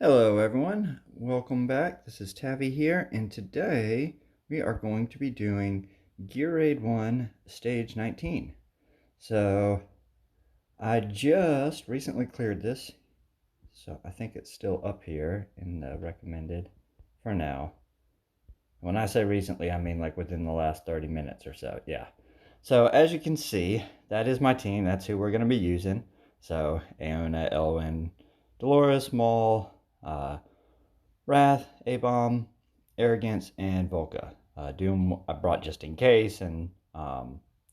Hello everyone, welcome back. This is Tavi here, and today we are going to be doing Gear Raid 1 Stage 19. So I just recently cleared this, so I think it's still up here in the recommended for now. When I say recently, I mean like within the last 30 minutes or so, yeah. So as you can see, that is my team. That's who we're going to be using. So Aona, Elwyn, Dolores, Maul, Wrath, A-Bomb, Arrogance, and Volca. Doom I brought just in case, and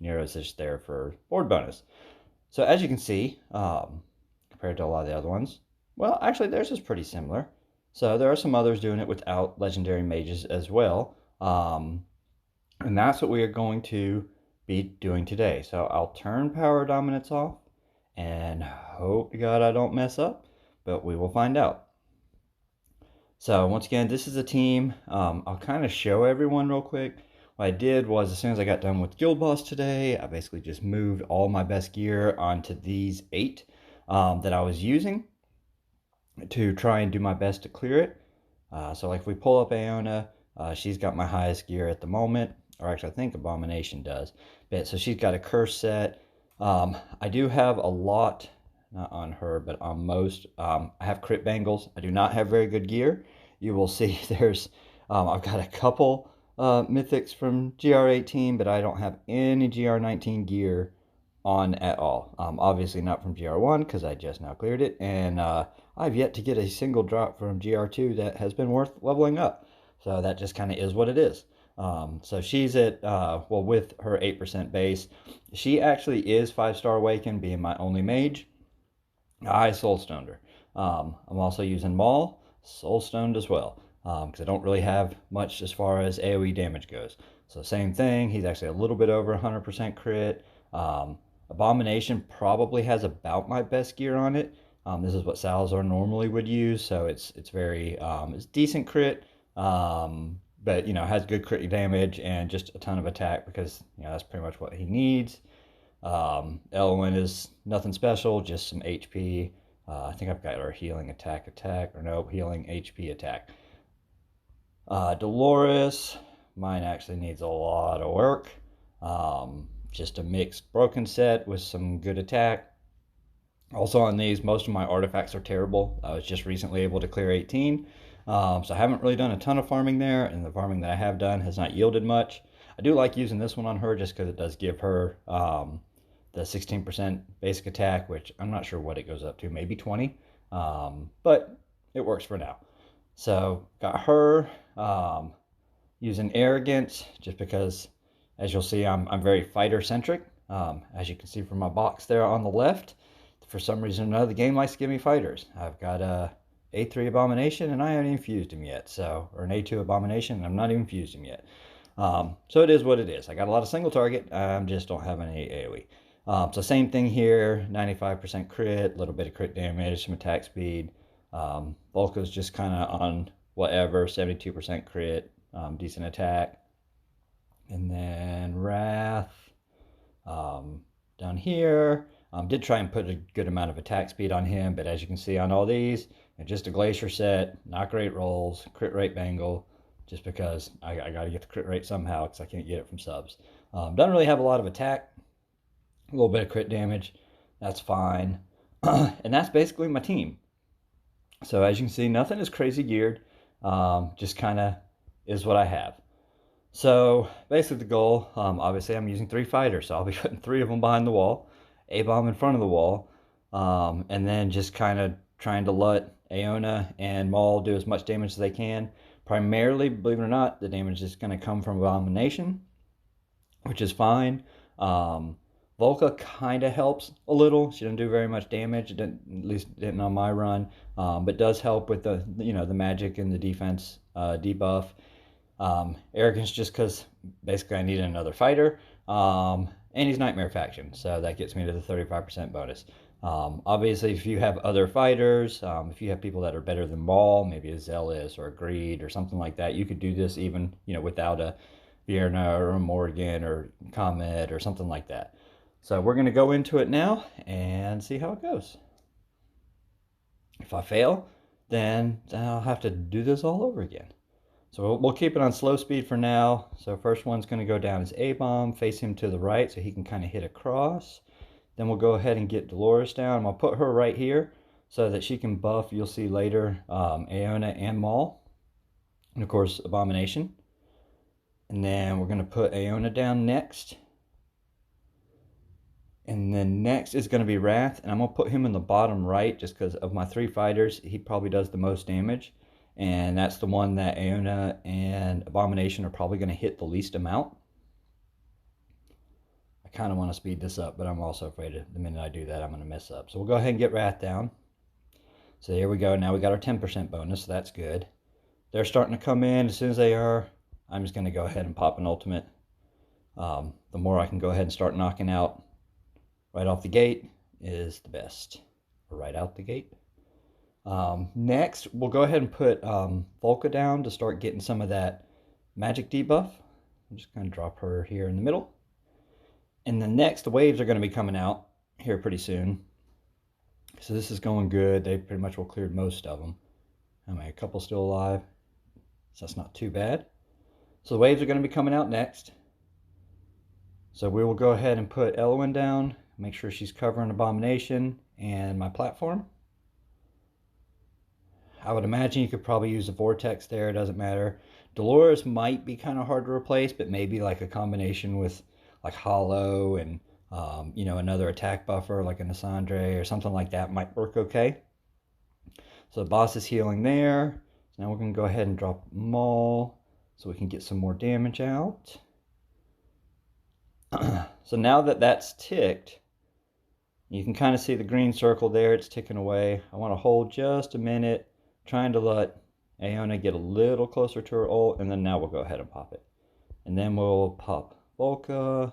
Nero's just there for board bonus. So as you can see, compared to a lot of the other ones, well, actually theirs is pretty similar. So there are some others doing it without legendary mages as well. And that's what we are going to be doing today. So I'll turn power dominance off and hope to God I don't mess up, but we will find out. So once again, this is a team. I'll kind of show everyone real quick. What I did was as soon as I got done with Guild Boss today, I basically just moved all my best gear onto these 8 that I was using to try and do my best to clear it. So like if we pull up Aona, she's got my highest gear at the moment, or actually I think Abomination does. But so she's got a curse set. I do have a lot, not on her, but on most. I have crit bangles. I do not have very good gear. You will see there's, I've got a couple mythics from GR18, but I don't have any GR19 gear on at all. Obviously not from GR1 because I just now cleared it, and I've yet to get a single drop from GR2 that has been worth leveling up. So that just kind of is what it is. So she's at, well, with her 8% base, she actually is 5-star Awakened, being my only mage. I Soulstoned her. I'm also using Maul, Soulstoned as well, because I don't really have much as far as AoE damage goes. So same thing, he's actually a little bit over 100% crit. Abomination probably has about my best gear on it. This is what Salazar normally would use, so it's very it's decent crit, but has good crit damage and just a ton of attack because that's pretty much what he needs. Elwyn is nothing special, just some HP. I think I've got our healing attack, or no, healing HP attack. Dolores, mine actually needs a lot of work. Just a mixed broken set with some good attack. Also on these, most of my artifacts are terrible. I was just recently able to clear 18. So I haven't really done a ton of farming there, and the farming that I have done has not yielded much. I do like using this one on her just because it does give her the 16% basic attack, which I'm not sure what it goes up to, maybe 20. But it works for now. So got her using Arrogance just because, as you'll see, I'm very fighter centric. As you can see from my box there on the left, for some reason or another, the game likes to give me fighters. I've got a A3 Abomination and I haven't even fused him yet, so, or an A2 Abomination and I'm not even fused him yet. So it is what it is. I got a lot of single target, I just don't have any AoE. So same thing here, 95% crit, a little bit of crit damage, some attack speed. Volko's just kind of on whatever, 72% crit, decent attack. And then Wrath down here. Did try and put a good amount of attack speed on him, but as you can see on all these, just a glacier set, not great rolls, crit rate bangle, just because I got to get the crit rate somehow because I can't get it from subs. Doesn't really have a lot of attack, a little bit of crit damage, that's fine. And that's basically my team. So as you can see, nothing is crazy geared, just kind of is what I have. So basically the goal, obviously I'm using 3 fighters, so I'll be putting 3 of them behind the wall, A-Bomb in front of the wall, and then just kind of trying to let Aona and Maul do as much damage as they can. Primarily, believe it or not, the damage is going to come from Abomination, which is fine. Volca kind of helps a little. She doesn't do very much damage, at least didn't on my run, but does help with the the magic and the defense debuff. Arrogance just because basically I need another fighter, and he's Nightmare Faction, so that gets me to the 35% bonus. Obviously, if you have other fighters, if you have people that are better than Maul, maybe a Zealous or a Greed or something like that, you could do this even without a Vierna or a Morgan or Comet or something like that. So we're going to go into it now and see how it goes. If I fail, then I'll have to do this all over again. So we'll keep it on slow speed for now. So first one's going to go down as A-bomb, face him to the right so he can kind of hit across. Then we'll go ahead and get Dolores down. I'll put her right here so that she can buff, you'll see later, Aeona and Maul. And of course, Abomination. And then we're going to put Aeona down next. And then next is going to be Wrath. And I'm going to put him in the bottom right just because of my 3 fighters. He probably does the most damage. And that's the one that Aeona and Abomination are probably going to hit the least amount. I kind of want to speed this up, but I'm also afraid the minute I do that, I'm going to mess up. So we'll go ahead and get Wrath down. So here we go. Now we got our 10% bonus, so that's good. They're starting to come in. As soon as they are, I'm just going to go ahead and pop an ultimate. The more I can go ahead and start knocking out right off the gate is the best. Or right out the gate. Next, we'll go ahead and put Volca down to start getting some of that magic debuff. I'm just going to drop her here in the middle. And the next waves are going to be coming out here pretty soon. So this is going good. They pretty much will cleared most of them. I mean, a couple still alive. So that's not too bad. So the waves are going to be coming out next. So we will go ahead and put Elwyn down. Make sure she's covering Abomination and my platform. I would imagine you could probably use a Vortex there. It doesn't matter. Dolores might be kind of hard to replace, but maybe like a combination with like Hollow and you know, another attack buffer like an Asandre or something like that might work okay. So the boss is healing there. So now we're going to go ahead and drop Maul so we can get some more damage out. So now that that's ticked, you can kind of see the green circle there. It's ticking away. I want to hold just a minute, trying to let Aeona get a little closer to her ult, and then now we'll go ahead and pop it. And then we'll pop Volca,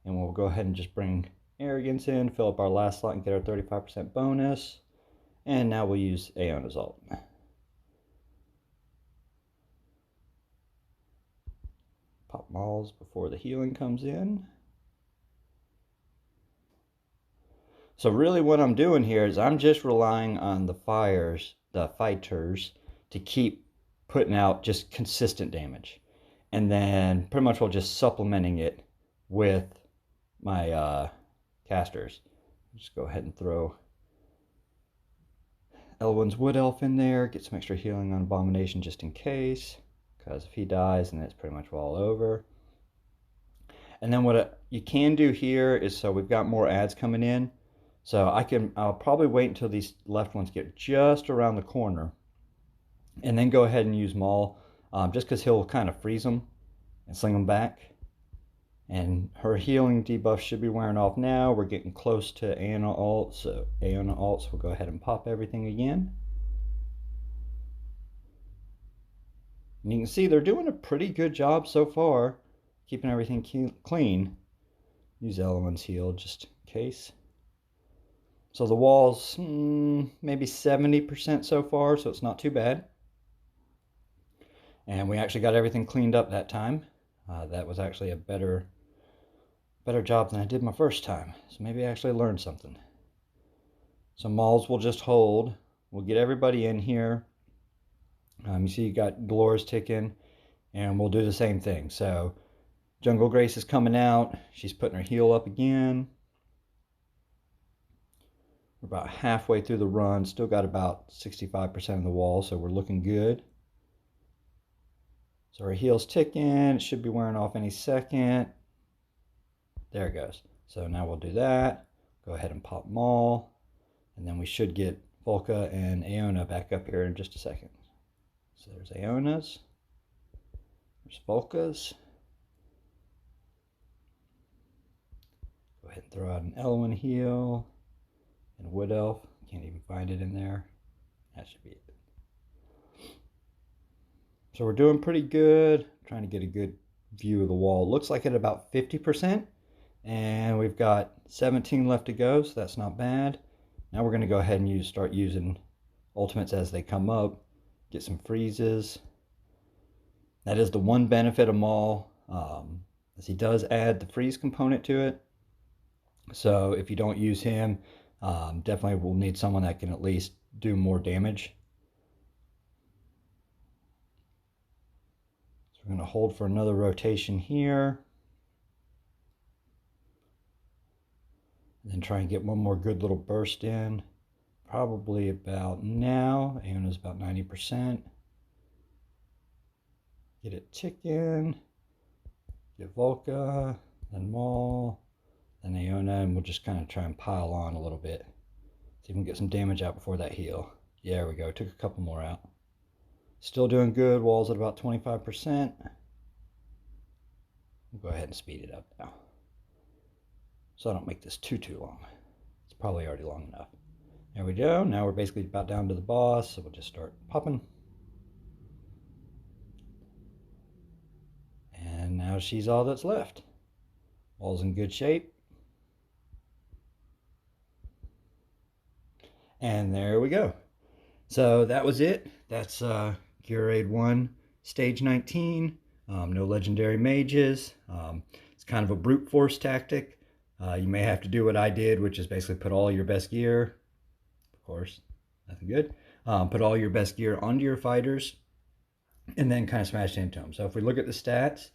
and we'll go ahead and just bring Arrogance in, fill up our last slot and get our 35% bonus. And now we'll use Aeona's ult. Pop Mauls before the healing comes in. So really what I'm doing here is I'm just relying on the fighters, to keep putting out just consistent damage. And then pretty much we'll just supplementing it with my casters. Just go ahead and throw Elwyn's Wood Elf in there, get some extra healing on Abomination just in case, because if he dies, then it's pretty much all over. And then what you can do here is, so we've got more ads coming in, so I'll probably wait until these left ones get just around the corner, and then go ahead and use Maul, just because he'll kind of freeze them and sling them back. And her healing debuff should be wearing off now. We're getting close to Aeona ult, so we'll go ahead and pop everything again. And you can see they're doing a pretty good job so far, keeping everything clean. Use Elwyn's heal just in case. So the wall's maybe 70% so far, so it's not too bad. And we actually got everything cleaned up that time. That was actually a better job than I did my first time. So maybe I actually learned something. So Mauls will just hold. We'll get everybody in here. You see you got Dolores ticking, and we'll do the same thing. So Jungle Grace is coming out. She's putting her heal up again. We're about halfway through the run. Still got about 65% of the wall, so we're looking good. So our heal's ticking. It should be wearing off any second. There it goes. So now we'll do that. Go ahead and pop Maul. And then we should get Volca and Aeona back up here in just a second. So there's Aeona's. There's Volca's. Go ahead and throw out an Elwyn heal. And Wood Elf. Can't even find it in there. That should be it. So we're doing pretty good. Trying to get a good view of the wall. Looks like at about 50%. And we've got 17 left to go, so that's not bad. Now we're going to go ahead and start using ultimates as they come up. Get some freezes. That is the one benefit of Maul, as he does add the freeze component to it. So if you don't use him, definitely will need someone that can at least do more damage So we're going to hold for another rotation here. And then try and get one more good little burst in. Probably about now. Aeona's about 90%. Get it ticking. Get Volca, then Maul, then Aeona, and we'll just kind of try and pile on a little bit. See if we can get some damage out before that heal. Yeah, there we go. Took a couple more out. Still doing good. Wall's at about 25%. We'll go ahead and speed it up now, so I don't make this too long. It's probably already long enough. There we go. Now we're basically about down to the boss, so we'll just start popping. And now she's all that's left. Wall's in good shape. And there we go. So that was it. That's Gear Raid 1, Stage 19. No legendary mages. It's kind of a brute force tactic. You may have to do what I did, which is basically put all your best gear. Of course, nothing good. Put all your best gear onto your fighters and then kind of smash into them. So if we look at the stats,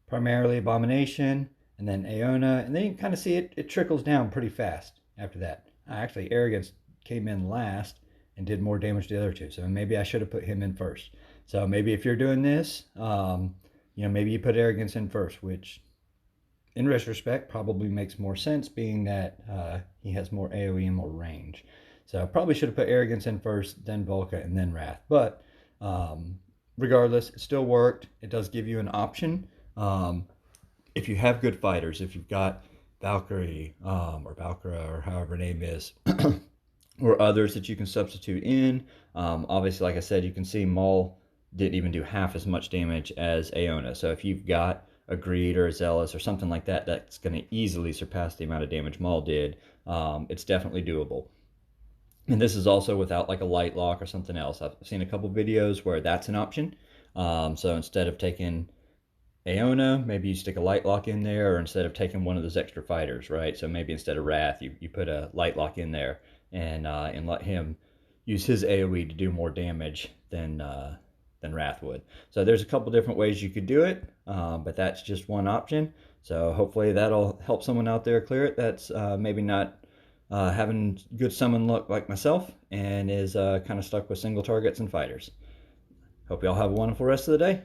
primarily Abomination and then Aeona, and then you can kind of see it trickles down pretty fast after that. Actually, Arrogance came in last and did more damage to the other two, so maybe I should have put him in first. So maybe if you're doing this, maybe you put Arrogance in first, which in retrospect probably makes more sense, being that he has more AoE and more range. So I probably should have put Arrogance in first, then Volca, and then Wrath. But regardless, it still worked. It does give you an option. If you have good fighters, if you've got Valkyrie or Valkyra or however her name is, or others that you can substitute in. Obviously, like I said, you can see Maul didn't even do half as much damage as Aeona. So if you've got a Greed or a Zealous or something like that, that's going to easily surpass the amount of damage Maul did. It's definitely doable. And this is also without like a light lock or something else. I've seen a couple videos where that's an option. So instead of taking Aeona, maybe you stick a light lock in there, or instead of taking one of those extra fighters, right? So maybe instead of Wrath, you put a light lock in there and let him use his AoE to do more damage than Wrath would. So there's a couple different ways you could do it, but that's just one option. So hopefully that'll help someone out there clear it that's maybe not having good summon luck like myself and is kind of stuck with single targets and fighters. Hope you all have a wonderful rest of the day.